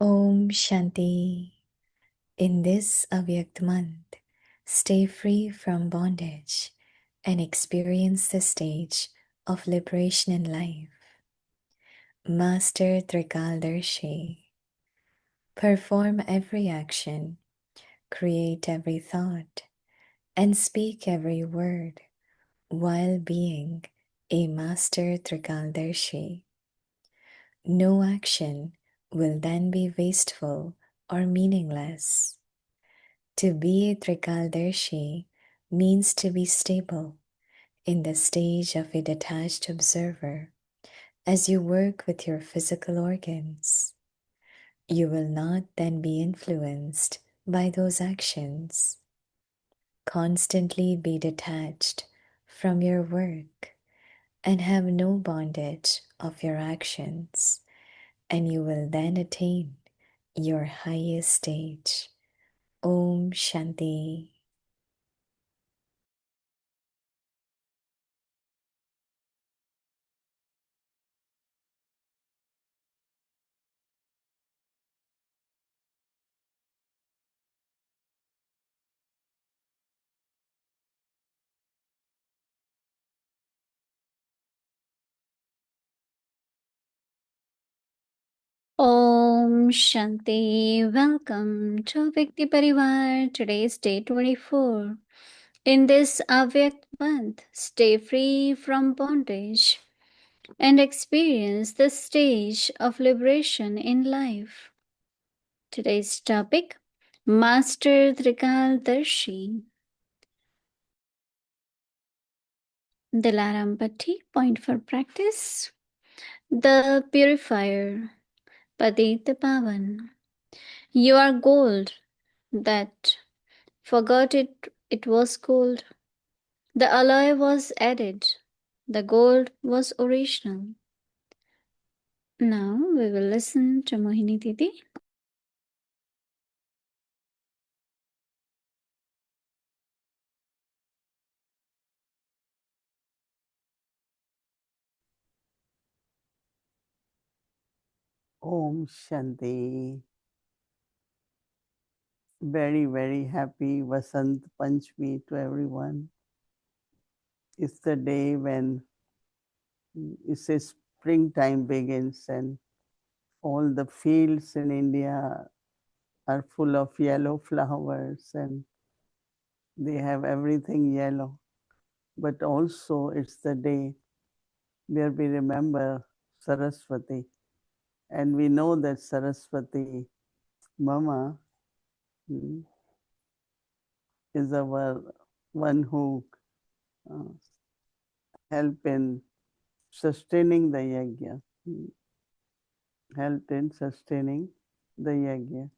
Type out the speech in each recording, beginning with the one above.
Om Shanti. In this Avyakt month, stay free from bondage and experience the stage of liberation in life. Master trikaldarshi. Perform every action, create every thought, and speak every word while being a master trikaldarshi. No action will then be wasteful or meaningless. To be a trikaldarshi means to be stable in the stage of a detached observer as you work with your physical organs. You will not then be influenced by those actions. Constantly be detached from your work and have no bondage of your actions, and you will then attain your highest stage. Om Shanti. Om Shanti. Welcome to Vikti Parivar. Today is day 24. In this Avyakt month, stay free from bondage and experience the stage of liberation in life. Today's topic, Master Trikaldarshi. Dilaram Bhatti, point for practice. The Purifier, Padita Pavan. You are gold that forgot it was gold. The alloy was added. The gold was original. Now we will listen to Mohini Didi. Om Shanti. Very, very happy Vasant Panchami to everyone. It's the day when it's a springtime begins and all the fields in India are full of yellow flowers and they have everything yellow. But also it's the day where we remember Saraswati. And we know that Saraswati Mama is our one who uh, help in sustaining the Yagya, helped in sustaining the Yagya.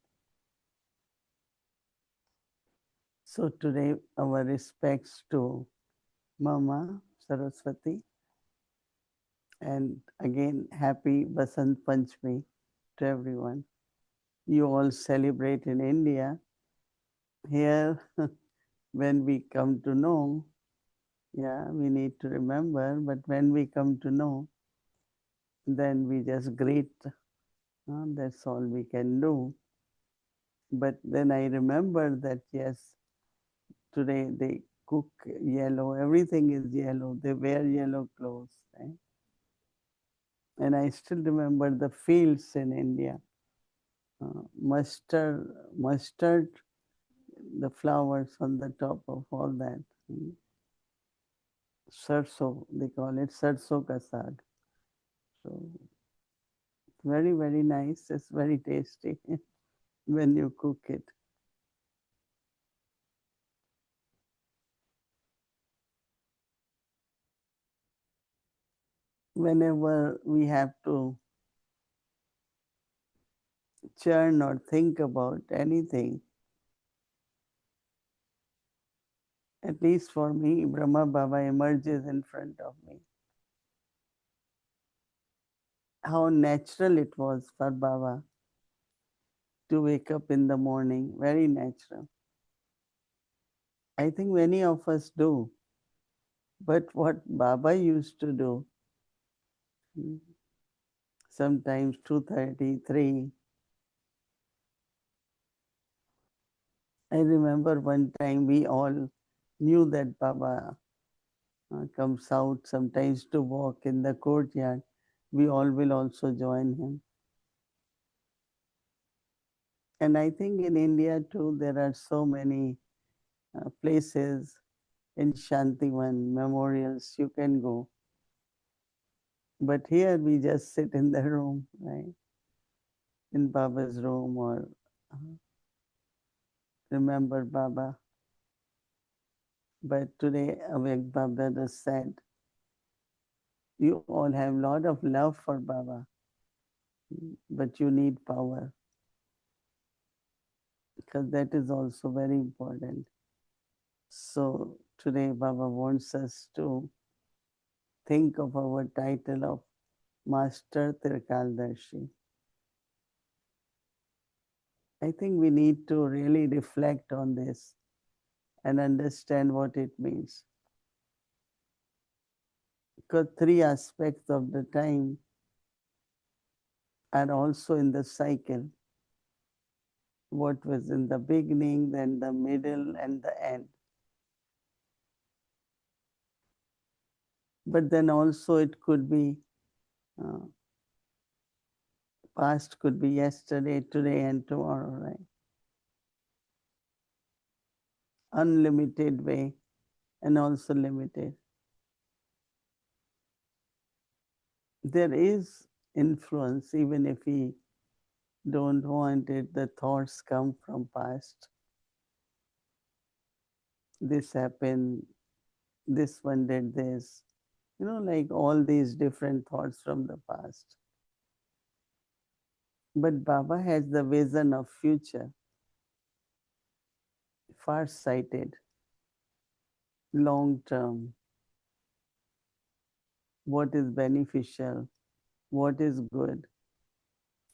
So today our respects to Mama Saraswati and again happy Basant Panchami to everyone. You all celebrate in India. Here when we come to know, yeah, we need to remember, but when we come to know, then we just greet. That's all we can do. But then I remember that, yes, today they cook yellow, everything is yellow, they wear yellow clothes. Right? And I still remember the fields in India, mustard, the flowers on the top of all that. Sarso, they call it sarso ka saag. So very, very nice. It's very tasty when you cook it. Whenever we have to churn or think about anything, at least for me, Brahma Baba emerges in front of me. How natural it was for Baba to wake up in the morning, very natural. I think many of us do. But what Baba used to do, sometimes 2:30, 3, I remember one time we all knew that Baba comes out sometimes to walk in the courtyard. We all will also join him. And I think in India too, there are so many places in Shantivan, memorials you can go. But here we just sit in the room, right? In Baba's room or remember Baba. But today, Avek Baba said, you all have a lot of love for Baba, but you need power because that is also very important. So today, Baba wants us to think of our title of Master Trikaldarshi. I think we need to really reflect on this and understand what it means. Because three aspects of the time are also in the cycle. What was in the beginning, then the middle, and the end. But then also it could be uh, past, could be yesterday, today, and tomorrow, right? Unlimited way and also limited. There is influence, even if we don't want it, the thoughts come from past. This happened, this one did this, like all these different thoughts from the past. But Baba has the vision of future, far-sighted, long-term, what is beneficial, what is good.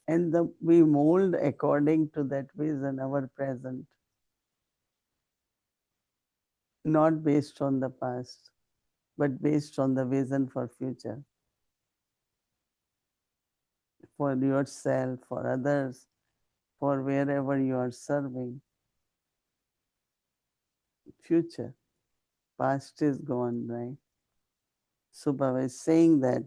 And we mold according to that vision our present, not based on the past, but based on the vision for future, for yourself, for others, for wherever you are serving. Future, past is gone, right? So Baba is saying that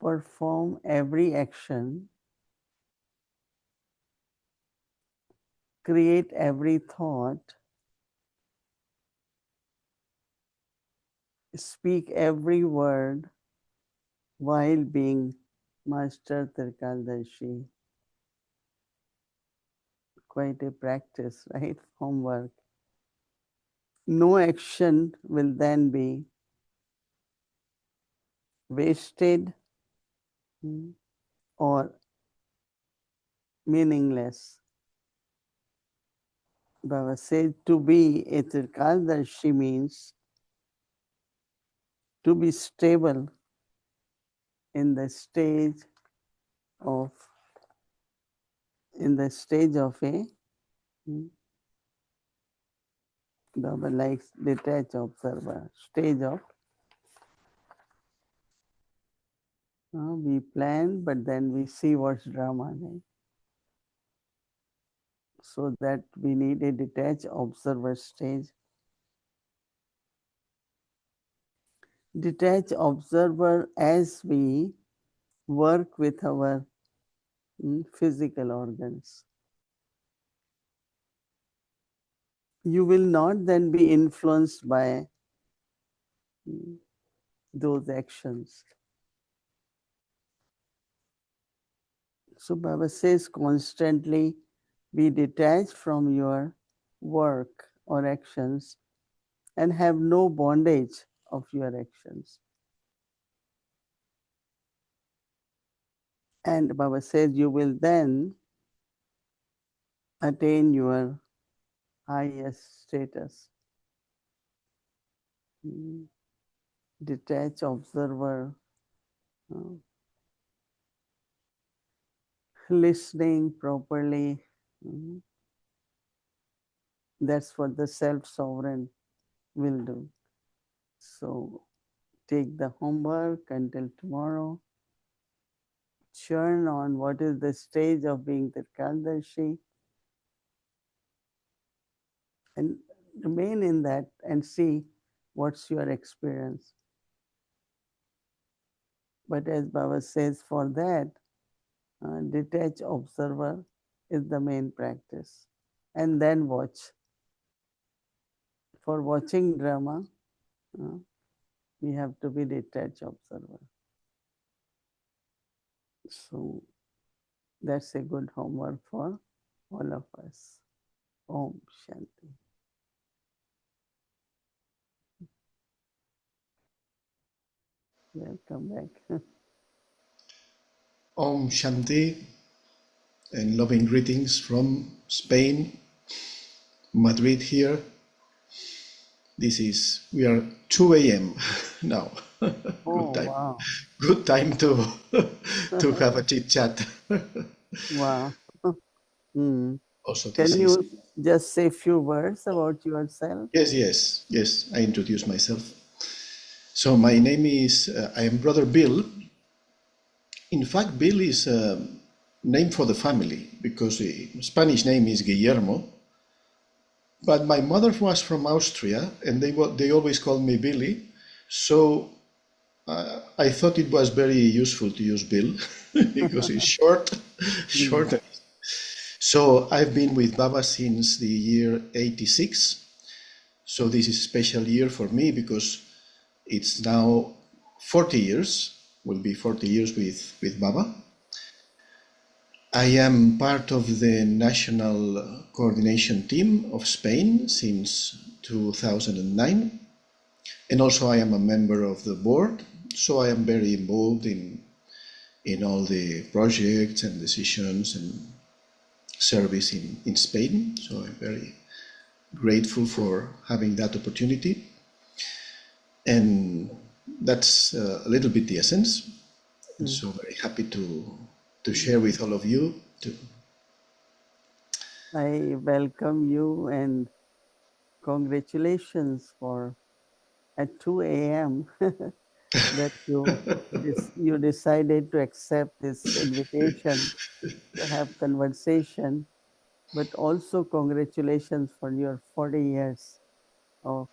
perform every action, create every thought, speak every word while being Master Trikaldarshi. Quite a practice, right? Homework. No action will then be wasted or meaningless. Baba said to be a Trikaldarshi means to be stable in the stage of a Baba likes detached observer, stage of we plan, but then we see what's drama. Right? So that we need a detached observer stage. Detached observer as we work with our physical organs. You will not then be influenced by those actions. So Baba says constantly be detached from your work or actions and have no bondage of your actions. And Baba says you will then attain your highest status. Detached observer, listening properly. That's what the self-sovereign will do. So take the homework until tomorrow. churn on what is the stage of being trikaldarshi and remain in that and see what's your experience. But as Baba says, for that, detached observer is the main practice. And then watch. For watching drama, uh, we have to be detached observer. So that's a good homework for all of us. Om Shanti. Welcome back. Om Shanti and loving greetings from Spain, Madrid here. We are 2 a.m. now. Oh, Good time. wow. Good time to have a chit chat. Wow. Hmm. Also, Can this is you just say a few words about yourself? yes. I introduce myself. So my name is I am Brother Bill. In fact, Bill is a name for the family because the Spanish name is Guillermo. But my mother was from Austria, and they always called me Billy. So I thought it was very useful to use Bill because it's short, Hmm. short. So I've been with Baba since the year '86. So this is a special year for me because it's now 40 years. Will be 40 years with Baba. I am part of the national coordination team of Spain since 2009. And also I am a member of the board, so I am very involved in all the projects and decisions and service in Spain. So I'm very grateful for having that opportunity. And that's a little bit the essence. And so very happy to share with all of you. I welcome you and congratulations for at 2 a.m. that you decided to accept this invitation to have conversation, but also congratulations for your 40 years of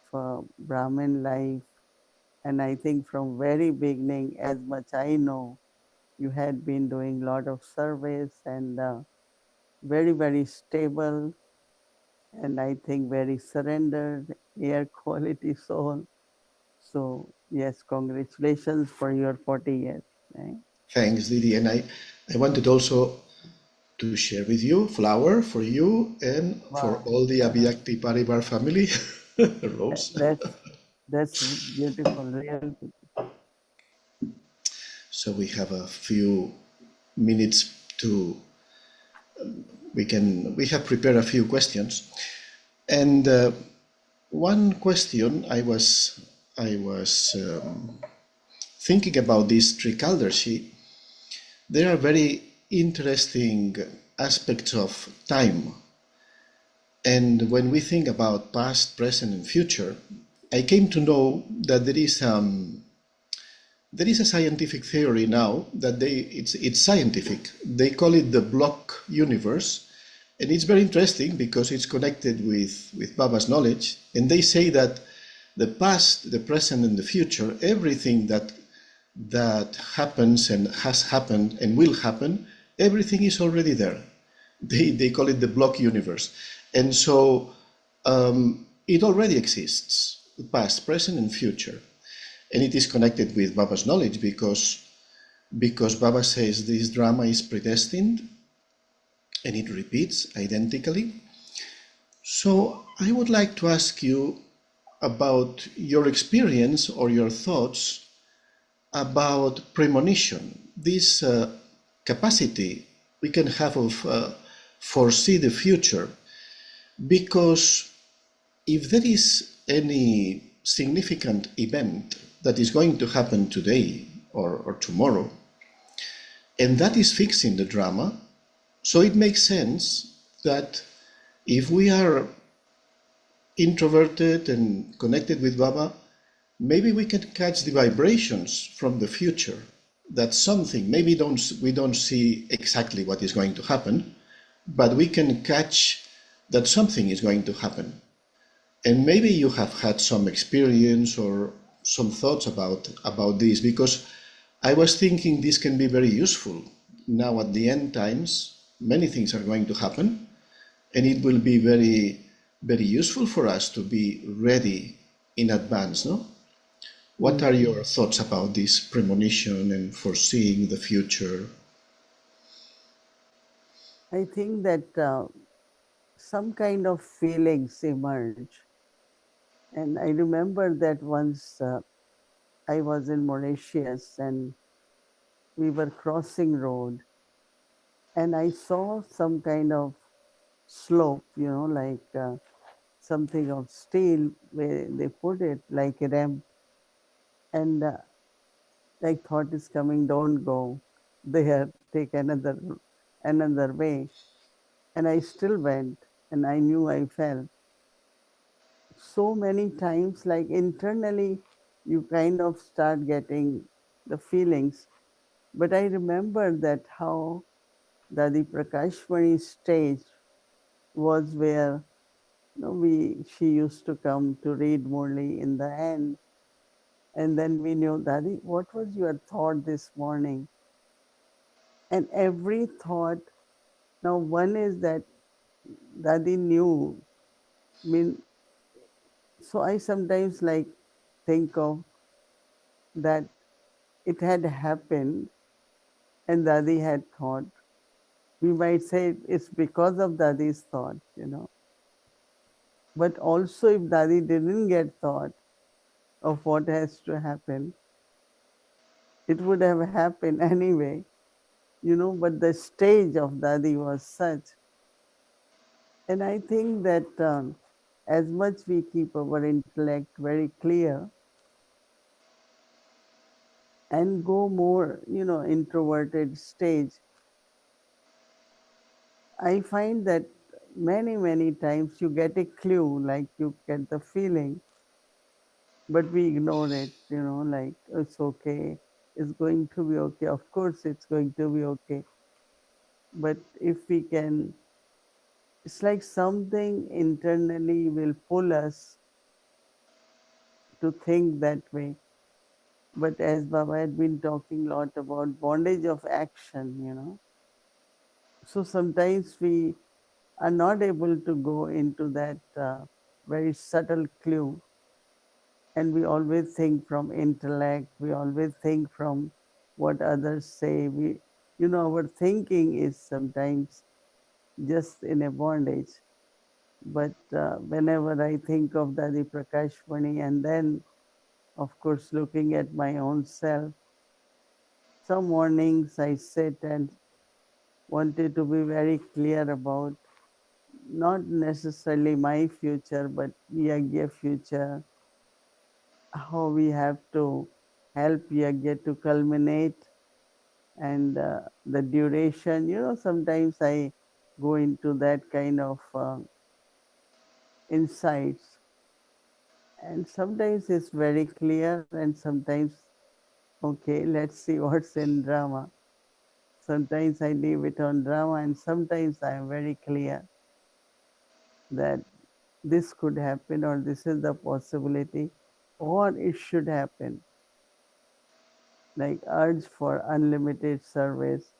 Brahmin life. And I think from very beginning, as much I know, you had been doing a lot of service and very, very stable, and I think very surrendered, air quality soul. So yes, congratulations for your 40 years. Right? Thanks, Didi. And I wanted also to share with you flower for you and for Wow. all the Abhiyakti Parivar family. Rose. That's beautiful, real. So we have a few minutes to we have prepared a few questions, and one question I was thinking about this trikaldarshi. There are very interesting aspects of time, and when we think about past, present, and future, I came to know that there is a scientific theory now that it's scientific. They call it the block universe, and it's very interesting because it's connected with Baba's knowledge. And they say that the past, the present, and the future, everything that happens and has happened and will happen, everything is already there. They call it the block universe, and so it already exists, past, present, and future. And it is connected with Baba's knowledge because Baba says this drama is predestined and it repeats identically. So I would like to ask you about your experience or your thoughts about premonition, this capacity we can have of foresee the future, because if there is any significant event that is going to happen today or tomorrow, and that is fixing the drama, so it makes sense that if we are introverted and connected with Baba, maybe we can catch the vibrations from the future that something, maybe we don't see exactly what is going to happen, but we can catch that something is going to happen. And maybe you have had some experience or some thoughts about this, because I was thinking this can be very useful. Now at the end times, many things are going to happen, and it will be very, very useful for us to be ready in advance, no? What are your thoughts about this premonition and foreseeing the future? I think that some kind of feelings emerge. And I remember that once I was in Mauritius and we were crossing road and I saw some kind of slope, like something of steel where they put it like a ramp. And like thought is coming, don't go there, take another way. And I still went and I knew I fell. So many times, like internally, you kind of start getting the feelings. But I remember that how the Prakashmani stage was where she used to come to read Murli in the end. And then we knew, Dadi, what was your thought this morning? And every thought, now one is that Dadi knew, mean, so I sometimes like think of that it had happened and Dadi had thought. We might say it's because of Dadi's thought. But also if Dadi didn't get thought of what has to happen, it would have happened anyway, but the stage of Dadi was such. And I think that as much we keep our intellect very clear and go more, introverted stage, I find that many, many times you get a clue, like you get the feeling, but we ignore it, like it's okay, it's going to be okay. Of course, it's going to be okay. But if we can, it's like something internally will pull us to think that way. But as Baba had been talking a lot about bondage of action. So sometimes we are not able to go into that very subtle clue. And we always think from intellect, we always think from what others say. Our thinking is sometimes just in a bondage. But whenever I think of Dadi Prakashmani and then, of course, looking at my own self, some mornings I sit and wanted to be very clear about not necessarily my future, but Yagya future, how we have to help Yagya to culminate and the duration. Sometimes I go into that kind of insights, and sometimes it's very clear, and sometimes, okay, let's see what's in drama. Sometimes I leave it on drama, and sometimes I am very clear that this could happen, or this is the possibility, or it should happen. Like urge for unlimited service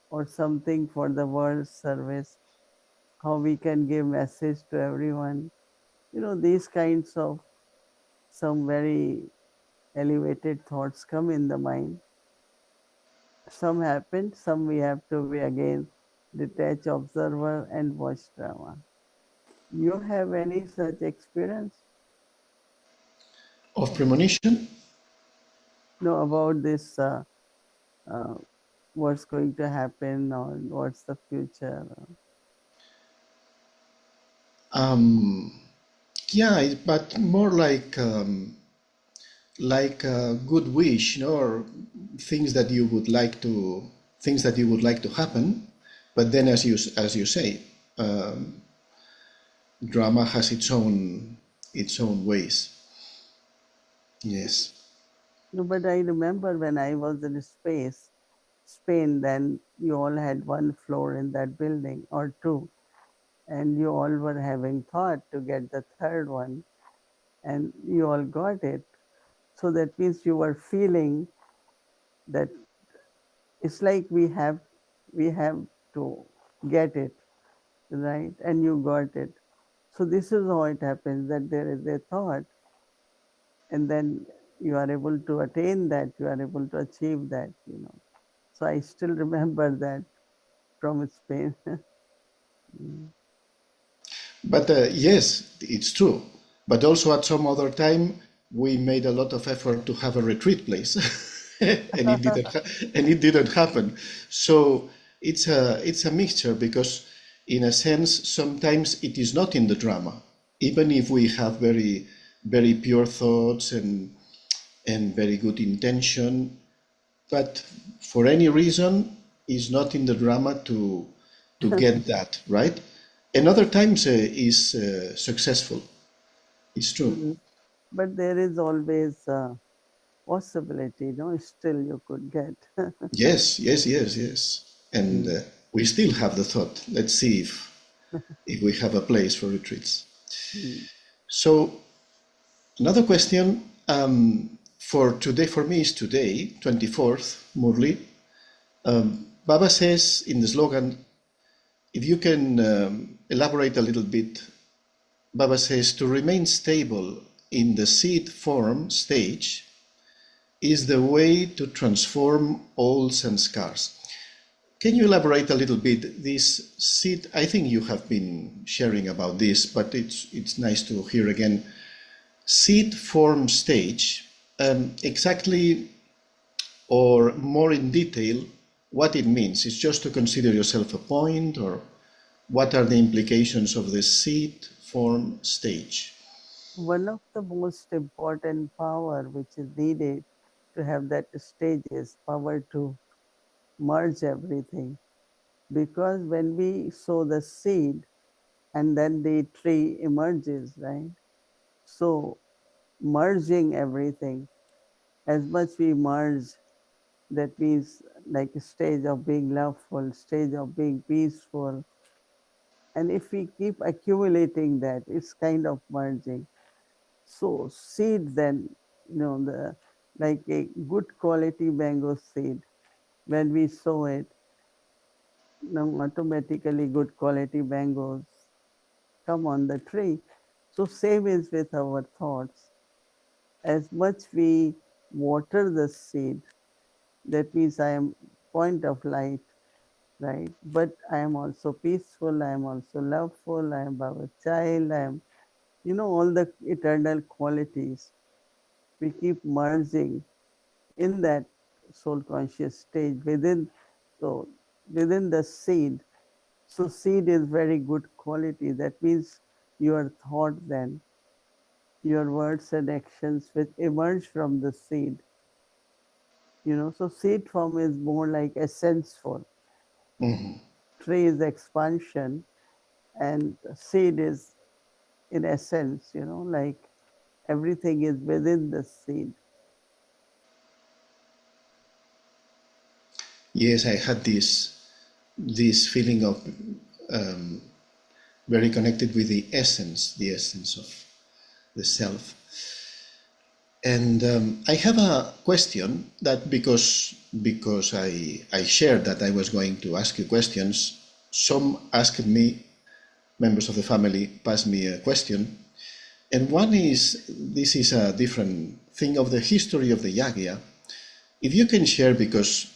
or something for the world's service, how we can give message to everyone. These kinds of some very elevated thoughts come in the mind. Some happen, some we have to be again detached observer and watch drama. You have any such experience? Of premonition? No, about this uh, what's going to happen or what's the future? Yeah, but more like a good wish, or things that you would like to happen. But then, as you say, drama has its own ways. Yes. No, but I remember when I was in Spain, then you all had one floor in that building or two, and you all were having thought to get the third one, and you all got it. So that means you were feeling that it's like we have to get it, right? And you got it. So this is how it happens, that there is a thought, and then you are able to attain that, you are able to achieve that. So I still remember that from Spain. Mm. But yes, it's true. But also at some other time, we made a lot of effort to have a retreat place, and it didn't happen. So it's a mixture because, in a sense, sometimes it is not in the drama, even if we have very very pure thoughts and very good intention, but for any reason is not in the drama to get that right, and other times is successful. It's true. Mm. But there is always a possibility, no? Still you could get. Yes, yes, yes, yes. And Mm. we still have the thought, let's see if we have a place for retreats. Mm. So another question, for today, for me, is today 24th Murli. Baba says in the slogan, if you can elaborate a little bit, Baba says to remain stable in the seed form stage is the way to transform all sanskars. Can you elaborate a little bit? This seed, I think you have been sharing about this, but it's nice to hear again. Seed form stage, exactly or more in detail, what it means. It's just to consider yourself a point, or what are the implications of the seed form stage? One of the most important power which is needed to have that stage is power to merge everything. Because when we sow the seed and then the tree emerges, right? So merging everything, as much we merge, that means like a stage of being loveful, stage of being peaceful. And if we keep accumulating that, it's kind of merging. So seed then, the like a good quality mango seed, when we sow it, automatically good quality mangoes come on the tree. So same is with our thoughts. As much we water the seed, that means I am point of light, right? But I am also peaceful, I am also loveful, I am our child, I am, all the eternal qualities. We keep merging in that soul conscious stage so within the seed. So seed is very good quality. That means your thought then, your words and actions which emerge from the seed. So seed form is more like essenseful. Mhm. Tree is expansion, and seed is in essence, like everything is within the seed. Yes, I had this feeling of um, very connected with the essence of the self. And I have a question that because I shared that I was going to ask you questions, some asked me, members of the family passed me a question, and one is, this is a different thing of the history of the Yagya. If you can share, because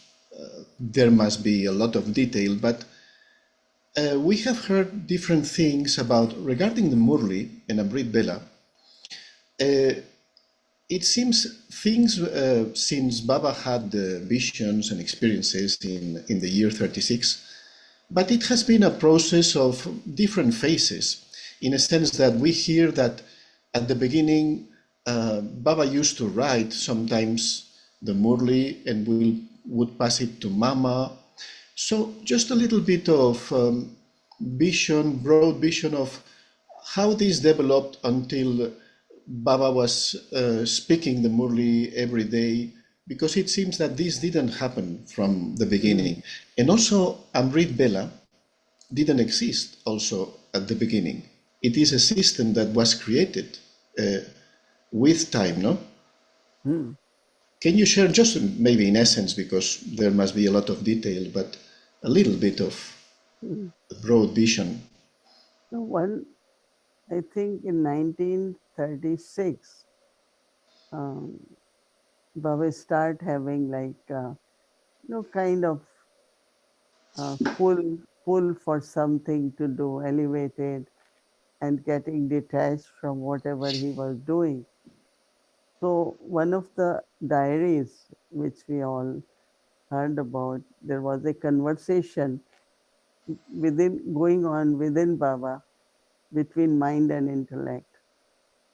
there must be a lot of detail, but we have heard different things about regarding the Murli and Amrit Bela. It seems things since Baba had the visions and experiences in the year 36, but it has been a process of different phases, in a sense that we hear that at the beginning, Baba used to write sometimes the Murli and would pass it to Mama. So just a little bit of vision, broad vision of how this developed until Baba was speaking the Murli every day, because it seems that this didn't happen from the beginning. And also, Amrit Bela didn't exist also at the beginning. It is a system that was created uh, with time, no? Mm. Can you share just maybe in essence, because there must be a lot of detail, but a little bit of Mm. broad vision? So I think in 1936, um, Baba start having like, kind of pull for something to do, elevated and getting detached from whatever he was doing. So one of the diaries which we all heard about, there was a conversation within going on within Baba between mind and intellect.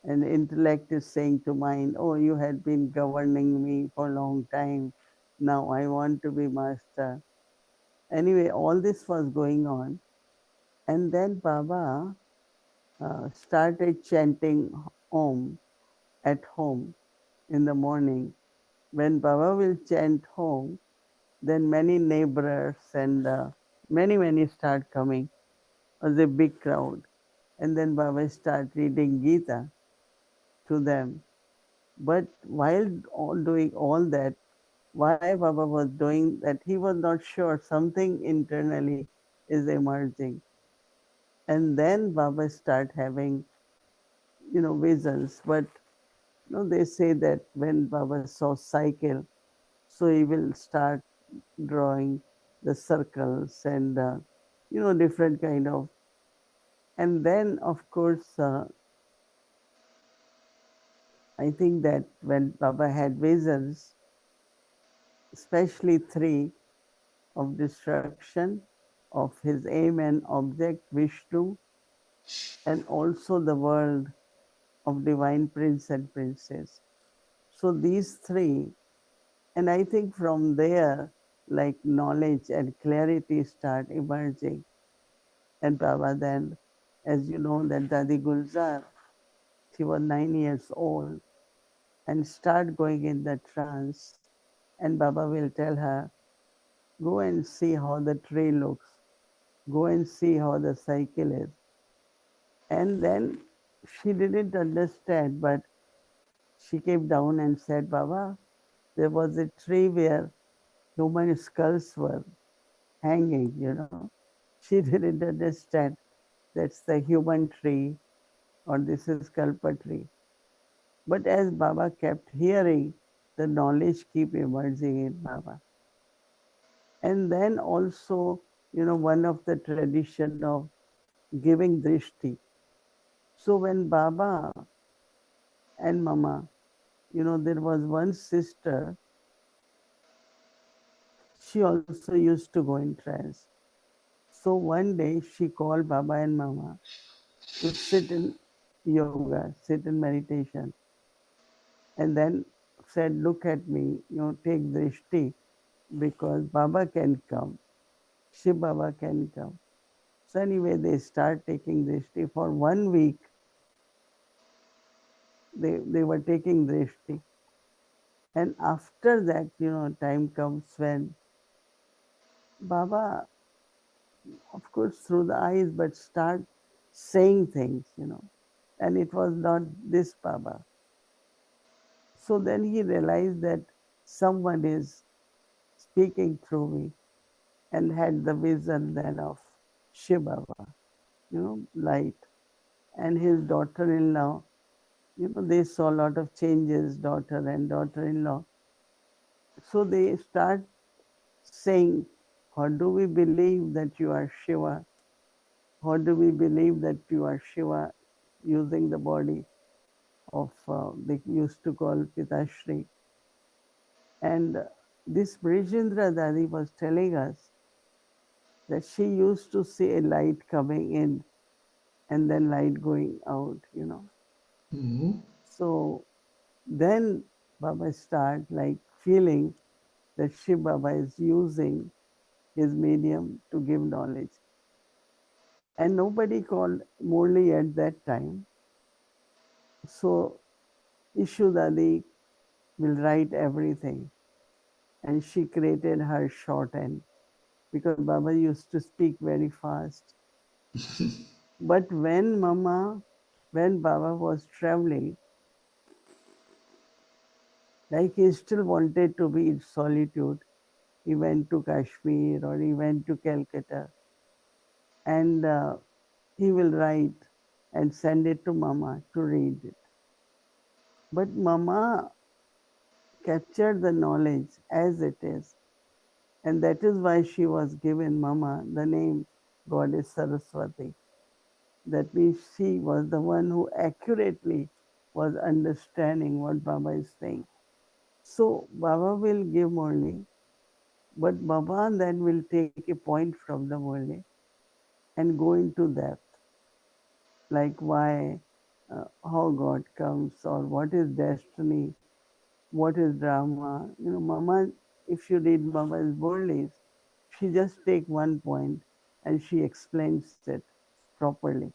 And intellect is saying to mind, oh, you had been governing me for a long time. Now I want to be master. Anyway, all this was going on. And then Baba started chanting Om at home in the morning. When Baba will chant home, then many neighbors and many start coming. It was a big crowd. And then Baba start reading Gita to them. But while doing all that, why Baba was doing that, he was not sure. Something internally is emerging. And then Baba start having, visions. But they say that when Baba saw cycle, so he will start drawing the circles and different kind of. And then of course, I think that when Baba had visions, especially three of destruction of his aim and object Vishnu, and also the world of divine prince and princess. So these three, and I think from there, like knowledge and clarity start emerging. And Baba then, as you know, that Dadi Gulzar, she was 9 years old and start going in the trance. And Baba will tell her, go and see how the tree looks. Go and see how the cycle is. And then she didn't understand, but she came down and said, Baba, there was a tree where human skulls were hanging. She didn't understand that's the human tree or this is kalpa tree. But as Baba kept hearing, the knowledge keep emerging in Baba. And then also, one of the tradition of giving drishti. So when Baba and Mama, there was one sister, she also used to go in trance. So one day she called Baba and Mama to sit in yoga, sit in meditation, and then said, look at me, take drishti because Baba can come, Shiv Baba can come. So anyway, they start taking drishti. For 1 week, they were taking drishti. And after that, time comes when Baba, of course, through the eyes, but start saying things. And it was not this Baba. So then he realized that someone is speaking through me and had the vision then of Shiv Baba, light. And his daughter-in-law, they saw a lot of changes, daughter and daughter-in-law. So they start saying, how do we believe that you are Shiva? How do we believe that you are Shiva using the body of, they used to call Pitashri. And this Brijendra Dadi was telling us that she used to see a light coming in and then light going out. Mm-hmm. So then Baba start like feeling that Shiv Baba is using his medium to give knowledge. And nobody called Murli at that time. So Ishu Dadi will write everything. And she created her shorthand because Baba used to speak very fast. But when Baba was traveling, like he still wanted to be in solitude, he went to Kashmir or he went to Calcutta, and he will write and send it to Mama to read it. But Mama captured the knowledge as it is, and that is why she was given Mama the name Goddess Saraswati. That means she was the one who accurately was understanding what Baba is saying. So Baba will give Murli, but Baba then will take a point from the Murli and go into depth, like why, how God comes, or what is destiny, what is drama. Mama, if you read Mama's Murlis, she just take one point and she explains it properly.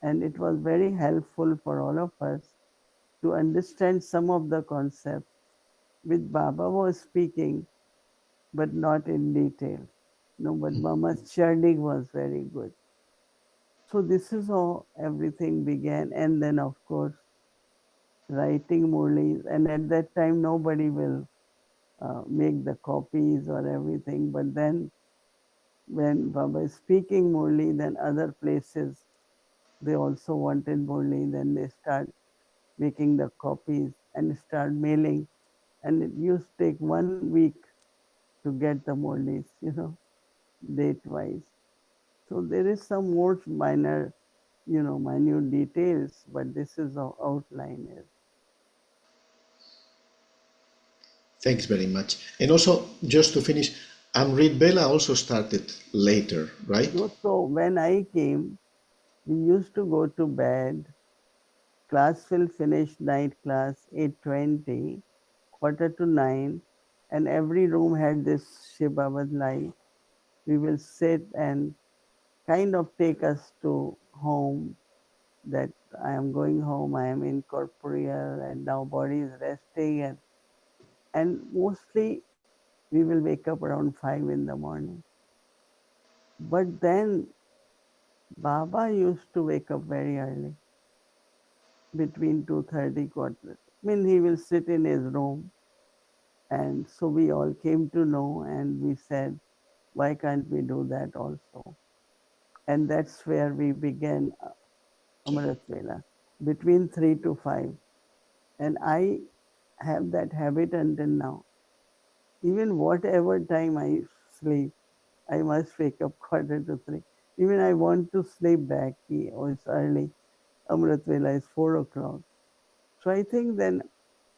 And it was very helpful for all of us to understand some of the concepts which Baba was speaking, but not in detail. No, but Mama's chanting was very good. So this is how everything began. And then, of course, writing Murlis. And at that time, nobody will make the copies or everything. But then, when Baba is speaking Murli, then other places they also wanted Murli. Then they start making the copies and start mailing. And it used to take 1 week to get the Murlis, date wise. So there is some more minor, minute details, but this is how outline is. Thanks very much. And also, just to finish, Amrit Bella also started later, right? So when I came, we used to go to bed. Class will finish night class 8:20, quarter to 9, and every room had this Shibabat light. We will sit and kind of take us to home, that I am going home, I am incorporeal, and now body is resting, and mostly we will wake up around 5 in the morning. But then Baba used to wake up very early, between 2:30 quarter. I mean, he will sit in his room, and so we all came to know, and we said, why can't we do that also? And that's where we began Amrit Vela, between 3 to 5. And I have that habit until now. Even whatever time I sleep, I must wake up quarter to 3. Even I want to sleep back, oh, it's early. Amrit Vela is 4 o'clock. So I think then,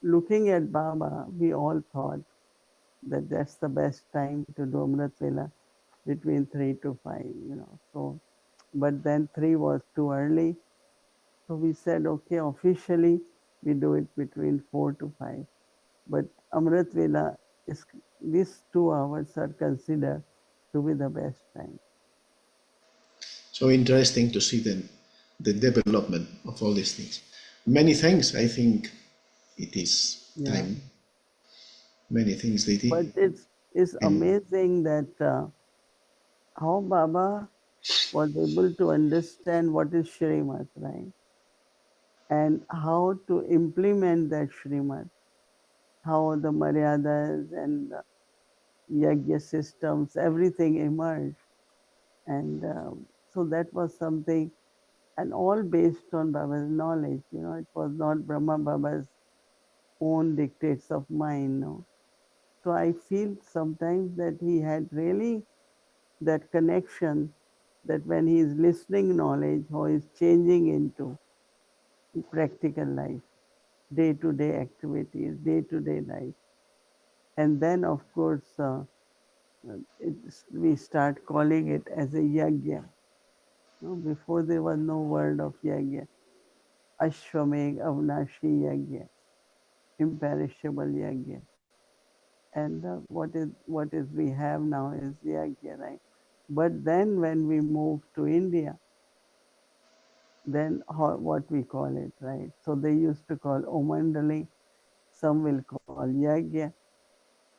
looking at Baba, we all thought that that's the best time to do Amrit Vela, between 3 to 5, So, but then 3 was too early. So we said, okay, officially we do it between 4 to 5. But Amrit Vela, is, these 2 hours are considered to be the best time. So interesting to see the development of all these things. Many thanks. I think it is time. Many things, Didi. But it's amazing that how Baba was able to understand what is Shrimat, right? And how to implement that Shrimat, how the Maryadas and the Yagya systems, everything emerged. And so that was something, and all based on Baba's knowledge. It was not Brahma Baba's own dictates of mind. No. So I feel sometimes that he had really that connection, that when he is listening knowledge, how he is changing into practical life, day-to-day activities, day-to-day life. And then, of course, we start calling it as a yagya. Before there was no word of yagya. Ashwamegh Avnashi yagya, imperishable yagya. And what is we have now is yagya, right? But then when we moved to India, then what we call it, right? So they used to call Omandali, some will call Yagya,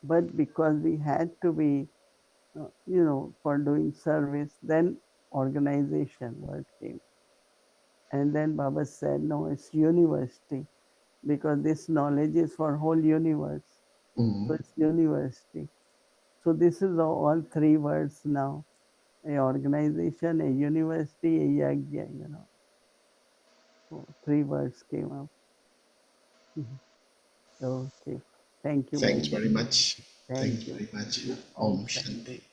but because we had to be, for doing service, then organization word came. And then Baba said, no, it's university, because this knowledge is for whole universe. So it's university. So this is all three words now: a organization, a university, a yagya. So three words came up. Okay. Thank you very Thanks much. very much. Thank Thanks you. very much. Om Om Shanti. Shanti.